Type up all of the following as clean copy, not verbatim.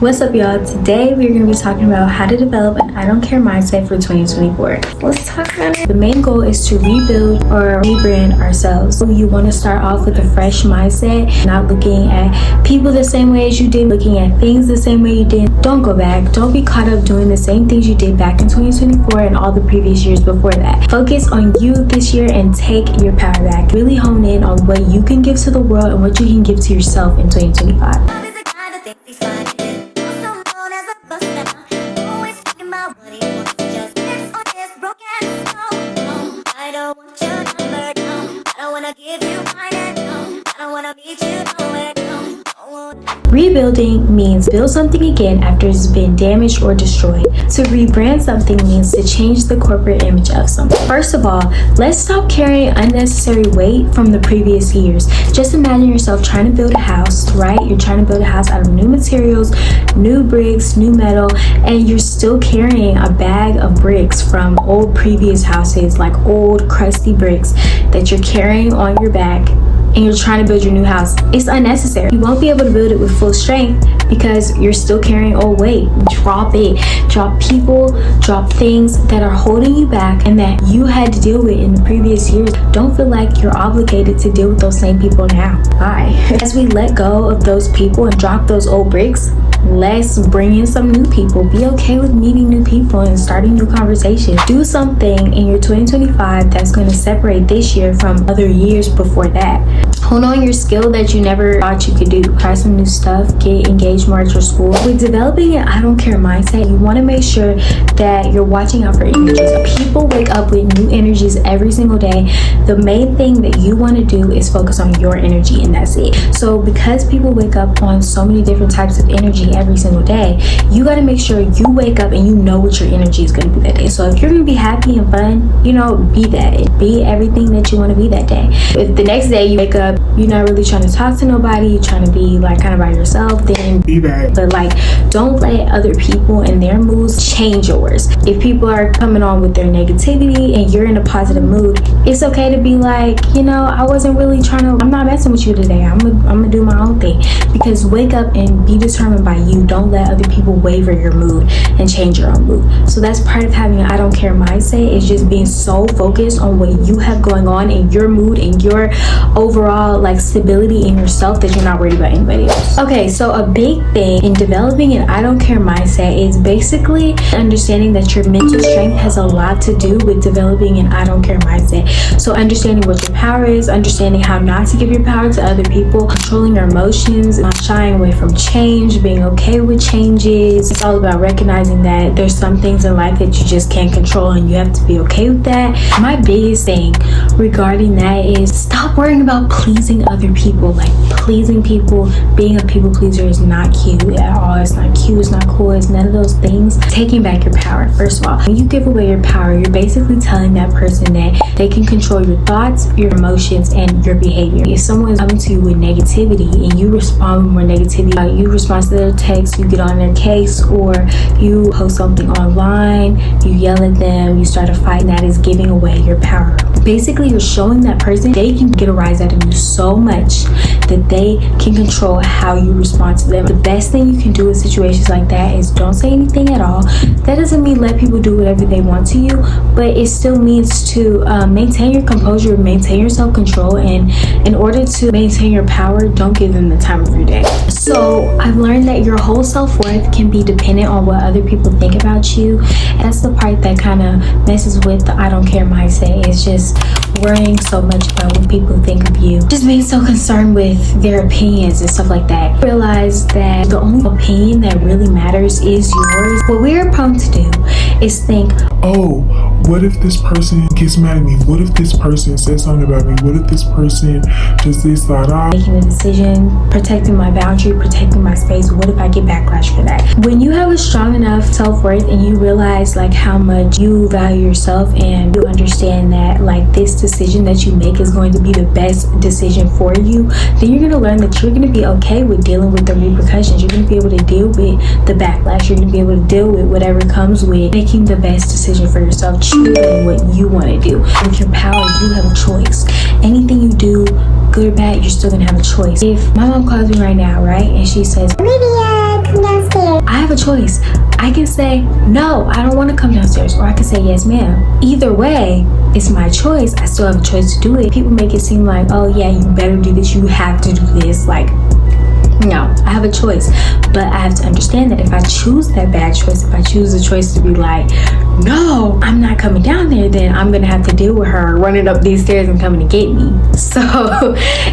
What's up, y'all? Today we're going to be talking about how to develop an I don't care mindset for 2024. Let's talk about it. The main goal is to rebuild or rebrand ourselves. So you want to start off with a fresh mindset, not looking at people the same way as you did, looking at things the same way you did. Don't go back. Don't be caught up doing the same things you did back in 2024 and all the previous years before that. Focus on you this year and take your power back. Really hone in on what you can give to the world and what you can give to yourself in 2025. Rebuilding means build something again after it's been damaged or destroyed. To rebrand something means to change the corporate image of something. First of all, let's stop carrying unnecessary weight from the previous years. Just imagine yourself trying to build a house, right? You're trying to build a house out of new materials, new bricks, new metal, and you're still carrying a bag of bricks from old previous houses, like old crusty bricks that you're carrying on your back, and you're trying to build your new house. It's unnecessary. You won't be able to build it with full strength because you're still carrying old weight. Drop it. Drop people, drop things that are holding you back and that you had to deal with in the previous years. Don't feel like you're obligated to deal with those same people now. Bye. As we let go of those people and drop those old bricks, let's bring in some new people. Be okay with meeting new people and starting new conversations. Do something in your 2025 that's going to separate this year from other years before that. Hone on your skill that you never thought you could do. Try some new stuff. Get engaged more at your school. With developing an I don't care mindset, you want to make sure that you're watching out for energies. People wake up with new energies every single day. The main thing that you want to do is focus on your energy, and that's it. So because people wake up on so many different types of energy every single day, you got to make sure you wake up and you know what your energy is going to be that day. So if you're going to be happy and fun, be that. Be everything that you want to be that day. If the next day you wake up, you're not really trying to talk to nobody, you're trying to be like kind of by yourself, then be that. But don't let other people and their moods change yours. If people are coming on with their negativity and you're in a positive mood, it's okay to be like, I wasn't really I'm not messing with you today. I'm gonna do my own thing. Because wake up and be determined by you. Don't let other people waver your mood and change your own mood. So that's part of having an I don't care mindset, is just being so focused on what you have going on in your mood and your overall stability in yourself that you're not worried about anybody else. Okay, so a big thing in developing an I don't care mindset is basically understanding that your mental strength has a lot to do with developing an I don't care mindset. So understanding what your power is, understanding how not to give your power to other people, controlling your emotions, not shying away from change, being okay with changes. It's all about recognizing that there's some things in life that you just can't control and you have to be okay with that. My biggest thing regarding that is stop worrying about pleasing other people. Pleasing people, being a people pleaser is not cute at all. It's not cute, it's not cool, it's none of those things. Taking back your power. First of all, when you give away your power, you're basically telling that person that they can control your thoughts, your emotions, and your behavior. If someone's coming to you with negativity and you respond with more negativity, you respond to their text, you get on their case, or you post something online, you yell at them, you start a fight, and that is giving away your power. Basically, you're showing that person they can get a rise out of you so much that they can control how you respond to them. The best thing you can do in situations like that is don't say anything at all. That doesn't mean let people do whatever they want to you, but it still means to maintain your composure, maintain your self-control, and in order to maintain your power, don't give them the time of your day. So I've learned that your whole self-worth can be dependent on what other people think about you. That's the part that kind of messes with the I don't care mindset, is just worrying so much about what people think of you, just being so concerned with their opinions and stuff like that. Realize that the only opinion that really matters is yours. What we're prone to do is think, oh, what if this person gets mad at me? What if this person says something about me? What if this person does this, that? Making a decision, protecting my boundary, protecting my space. What if I get backlash for that? When you have a strong enough self-worth and you realize how much you value yourself, and you understand that this decision that you make is going to be the best decision for you, then you're going to learn that you're going to be okay with dealing with the repercussions. You're going to be able to deal with the backlash. You're going to be able to deal with whatever comes with making the best decision for yourself, choosing what you want to do. With your power, you have a choice. Anything you do, good or bad, you're still going to have a choice. If my mom calls me right now, right, and she says, Olivia, come downstairs. choice. I can say, no, I don't want to come downstairs, or I can say, yes, ma'am. Either way, it's my choice. I still have a choice to do it. People make it seem like, oh yeah, you better do this, you have to do this. Like, no, I have a choice, but I have to understand that if I choose that bad choice, if I choose the choice to be like, no, I'm not coming down there, then I'm gonna have to deal with her running up these stairs and coming to get me. So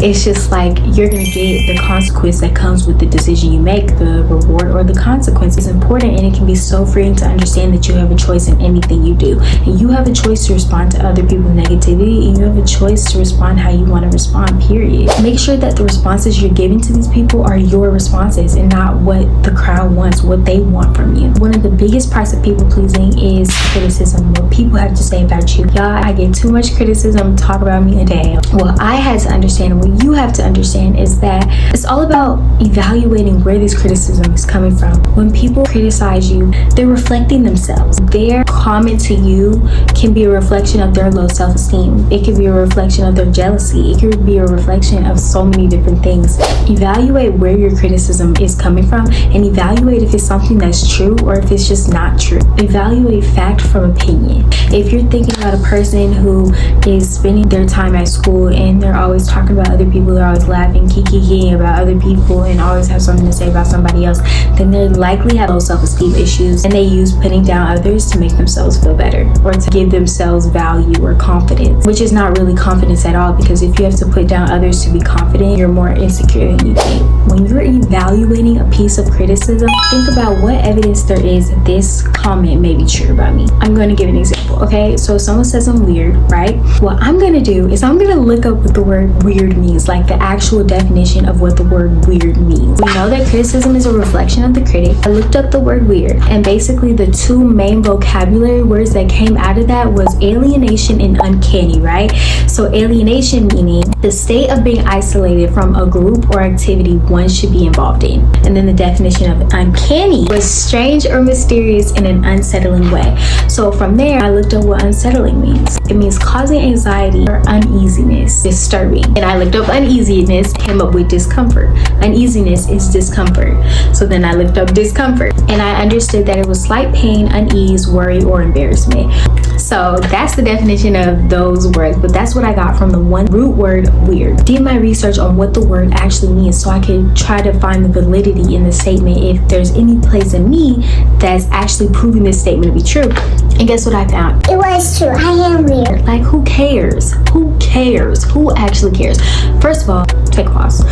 it's just like, you're gonna get the consequence that comes with the decision you make, the reward or the consequence is important. And it can be so freeing to understand that you have a choice in anything you do, and you have a choice to respond to other people's negativity, and you have a choice to respond how you want to respond, period. Make sure that the responses you're giving to these people are your responses and not what the crowd wants, what they want from you. One of the biggest parts of people pleasing is criticism, what people have to say about you. Y'all, I get too much criticism talk about me a day. What I had to understand, what you have to understand, is that it's all about evaluating where this criticism is coming from. When people criticize you, they're reflecting themselves. Their comment to you can be a reflection of their low self-esteem. It could be a reflection of their jealousy. It could be a reflection of so many different things. Evaluate where your criticism is coming from, and evaluate if it's something that's true or if it's just not true. Evaluate fact from opinion. If you're thinking about a person who is spending their time at school and they're always talking about other people, they're always laughing, kikiing about other people, and always have something to say about somebody else, then they likely have low self-esteem issues, and they use putting down others to make themselves feel better or to give themselves value or confidence, which is not really confidence at all, because if you have to put down others to be confident, you're more insecure than you think. When you're evaluating a piece of criticism, think about what evidence there is that this comment may be true about me. I'm going to give an example, okay? So if someone says I'm weird, right? What I'm going to do is I'm going to look up what the word weird means, like the actual definition of what the word weird means. We know that criticism is a reflection of the critic. I looked up the word weird, and basically the two main vocabulary words that came out of that was alienation and uncanny, right? So alienation meaning the state of being isolated from a group or activity one should be involved in. And then the definition of uncanny was strange or mysterious in an unsettling way. So from there, I looked up what unsettling means. It means causing anxiety or uneasiness, disturbing. And I looked up uneasiness, came up with discomfort. Uneasiness is discomfort. So then I looked up discomfort, and I understood that it was slight pain, unease, worry, or embarrassment. So that's the definition of those words, but that's what I got from the one root word weird. Did my research on what the word actually means so I could try to find the validity in the statement, if there's any place in me that's actually proving this statement to be true. And guess what I found? It was true. I am weird. Like, who cares? Who cares? Who actually cares? First of all, take a pause.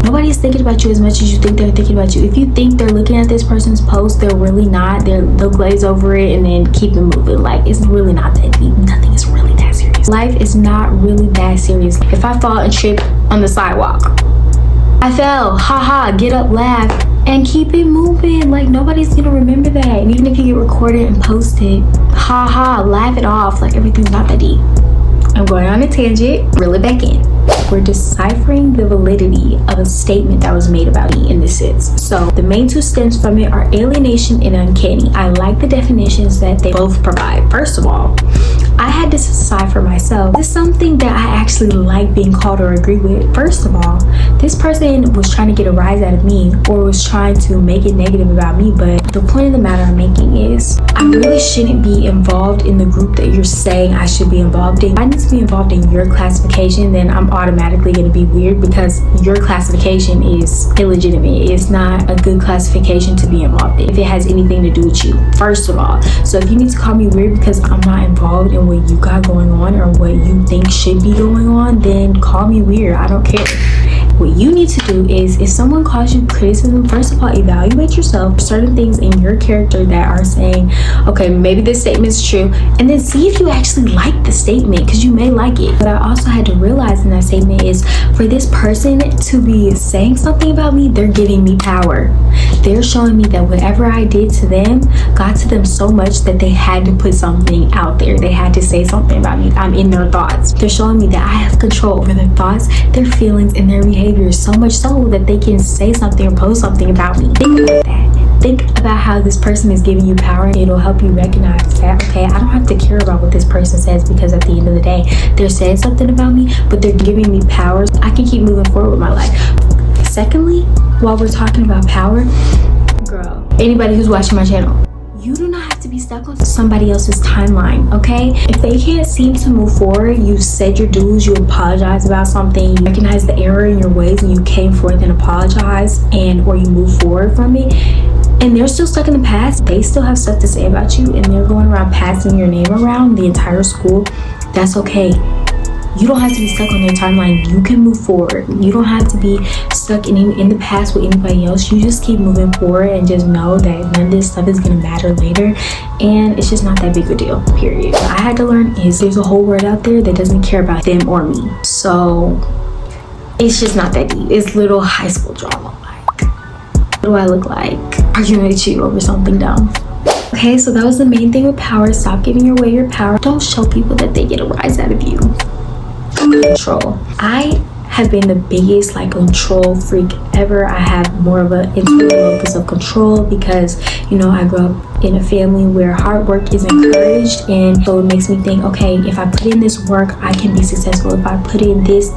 Nobody's thinking about you as much as you think they're thinking about you. If you think they're looking at this person's post, they're really not. They'll glaze over it and then keep it moving. Like, it's really not that deep. Nothing is really that serious. Life is not really that serious. If I fall and trip on the sidewalk, I fell, haha, get up, laugh, and keep it moving. Like, nobody's gonna remember that. And even if you get recorded and posted, haha, laugh it off. Like, everything's not that deep. I'm going on a tangent, reel it back in. We're deciphering the validity of a statement that was made about me in this sense. So the main two stems from it are alienation and uncanny. I like the definitions that they both provide. First of all, I had to decipher myself. Is something that I actually like being called or agree with? First of all, this person was trying to get a rise out of me or was trying to make it negative about me, but the point of the matter I'm making is I really shouldn't be involved in the group that you're saying I should be involved in. If I need to be involved in your classification, then I'm automatically going to be weird because your classification is illegitimate. It's not a good classification to be involved in if it has anything to do with you, first of all. So if you need to call me weird because I'm not involved in what you got going on or what you think should be going on, then call me weird. I don't care. What you need to do is, if someone calls you criticism, first of all, evaluate yourself, certain things in your character that are saying, okay, maybe this statement is true, and then see if you actually like the statement, because you may like it. But I also had to realize in that statement is, for this person to be saying something about me, they're giving me power. They're showing me that whatever I did to them got to them so much that they had to put something out there. They had to say something about me. I'm in their thoughts. They're showing me that I have control over their thoughts, their feelings, and their behavior, so much so that they can say something or post something about me. Think about that. Think about how this person is giving you power. It'll help you recognize that, okay, I don't have to care about what this person says, because at the end of the day, they're saying something about me, but they're giving me power. I can keep moving forward with my life. Secondly, while we're talking about power, girl, anybody who's watching my channel, you do not have to be stuck on somebody else's timeline, okay? If they can't seem to move forward, you said your dues, you apologize about something, you recognize the error in your ways, and you came forth and apologized, or you move forward from it, and they're still stuck in the past, they still have stuff to say about you, and they're going around passing your name around the entire school, that's okay. You don't have to be stuck on their timeline. You can move forward. You don't have to be stuck in the past with anybody else. You just keep moving forward and just know that none of this stuff is gonna matter later, and it's just not that big a deal, period. What I had to learn is there's a whole world out there that doesn't care about them or me. So it's just not that deep. It's little high school drama. Like, what do I look like arguing with you over something dumb? Okay, so that was the main thing with power. Stop giving away your power. Don't show people that they get a rise out of you. Control. I have been the biggest control freak ever. I have more of an internal locus of control because I grew up in a family where hard work is encouraged, and so it makes me think, okay, if I put in this work, I can be successful. If I put in this,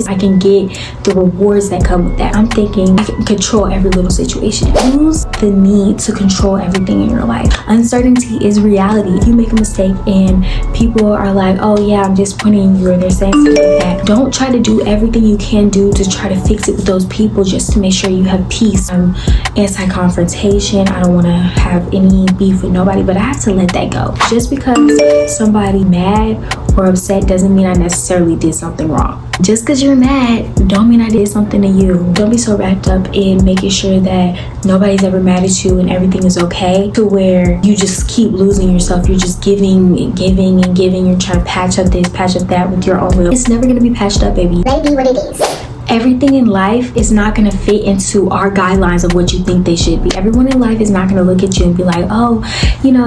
I can get the rewards that come with that. I'm thinking I can control every little situation. Lose the need to control everything in your life. Uncertainty is reality. If you make a mistake and people are like, oh yeah, I'm disappointing you, or they're saying something like that, don't try to do everything you can do to try to fix it with those people just to make sure you have peace. I'm anti-confrontation. I don't want to have any beef with nobody, but I have to let that go. Just because somebody mad or upset doesn't mean I necessarily did something wrong. Just because you're mad don't mean I did something to you. Don't be so wrapped up in making sure that nobody's ever mad at you and everything is okay, to where you just keep losing yourself. You're just giving and giving and giving. You're trying to patch up this, patch up that with your own will. It's never going to be patched up, baby. Let it be what it is. Everything in life is not going to fit into our guidelines of what you think they should be. Everyone in life is not going to look at you and be like, oh,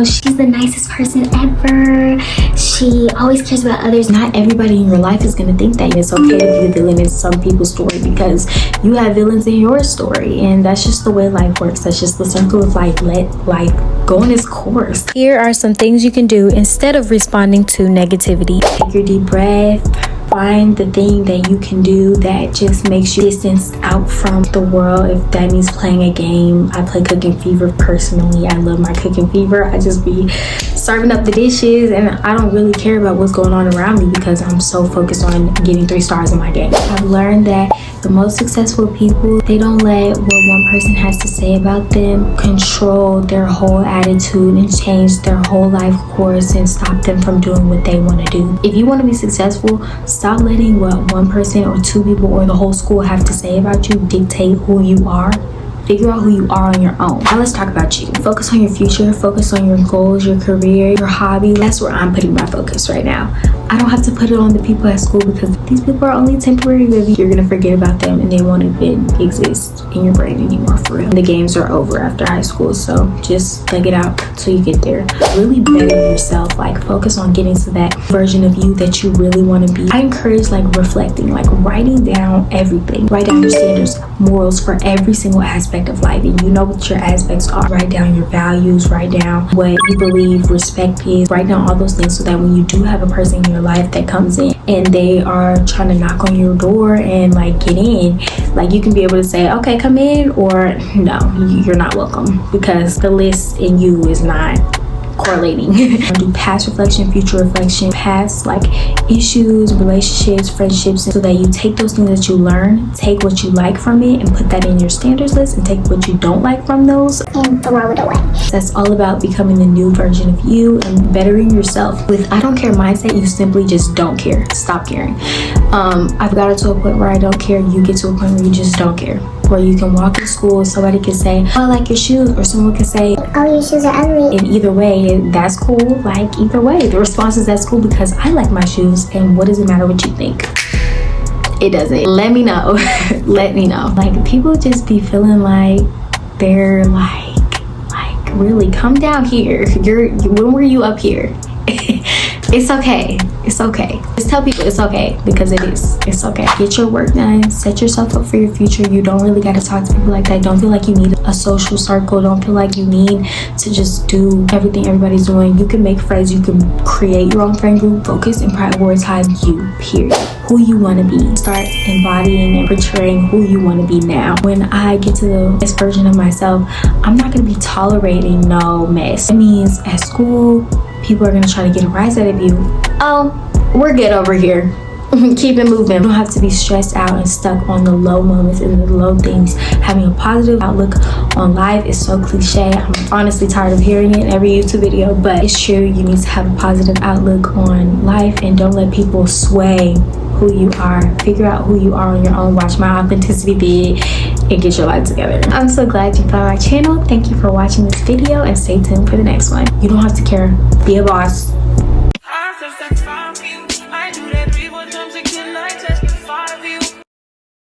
she's the nicest person ever. She always cares about others. Not everybody in your life is going to think that. It's okay to be a villain in some people's story because you have villains in your story, and that's just the way life works. That's just the circle of life. Let life go on its course. Here are some things you can do instead of responding to negativity. Take your deep breath. Find the thing that you can do that just makes you distanced out from the world. If that means playing a game, I play Cooking Fever personally. I love my Cooking Fever. I just be serving up the dishes, and I don't really care about what's going on around me because I'm so focused on getting 3 stars in my game. I've learned that the most successful people, they don't let what one person has to say about them control their whole attitude and change their whole life course and stop them from doing what they want to do. If you want to be successful, stop letting what one person or 2 people or the whole school have to say about you dictate who you are. Figure out who you are on your own. Now let's talk about you. Focus on your future, focus on your goals, your career, your hobby. That's where I'm putting my focus right now. I don't have to put it on the people at school because these people are only temporary, baby. You're gonna forget about them and they won't even exist in your brain anymore, for real. The games are over after high school, so just thug it out till you get there. Really better yourself. Focus on getting to that version of you that you really want to be. I encourage reflecting, writing down everything. Write down your standards, morals for every single aspect of life, and you know what your aspects are. Write down your values, write down what you believe respect is, write down all those things so that when you do have a person in your life that comes in and they are trying to knock on your door and get in, you can be able to say, okay, come in, or no, you're not welcome, because the list in you is not correlating. Do past reflection, future reflection, past issues, relationships, friendships, so that you take those things that you learn, take what you like from it and put that in your standards list, and take what you don't like from those and throw it away. That's all about becoming the new version of you and bettering yourself. With I don't care mindset, you simply just don't care. Stop caring. I've got it to a point where I don't care. You get to a point where you just don't care. Where you can walk in school, somebody can say, oh, I like your shoes, or someone can say, oh, your shoes are ugly. And either way, that's cool. Either way, the response is that's cool because I like my shoes, and what does it matter what you think? It doesn't. Let me know. Let me know. People just be feeling they're really, come down here. When were you up here? It's okay. It's okay. Just tell people it's okay, because it is. It's okay. Get your work done. Set yourself up for your future. You don't really got to talk to people like that. Don't feel like you need a social circle. Don't feel like you need to just do everything everybody's doing. You can make friends. You can create your own friend group. Focus and prioritize you, period. Who you want to be. Start embodying and portraying who you want to be now. When I get to the best version of myself, I'm not going to be tolerating no mess. It means at school, people are going to try to get a rise out of you. Oh, we're good over here. Keep it moving. You don't have to be stressed out and stuck on the low moments and the low things. Having a positive outlook on life is so cliche. I'm honestly tired of hearing it in every YouTube video, but it's true. You need to have a positive outlook on life and don't let people sway who you are. Figure out who you are on your own. Watch My Authenticity Vid and get your life together. I'm so glad you found my channel. Thank you for watching this video and stay tuned for the next one. You don't have to care. Be a boss.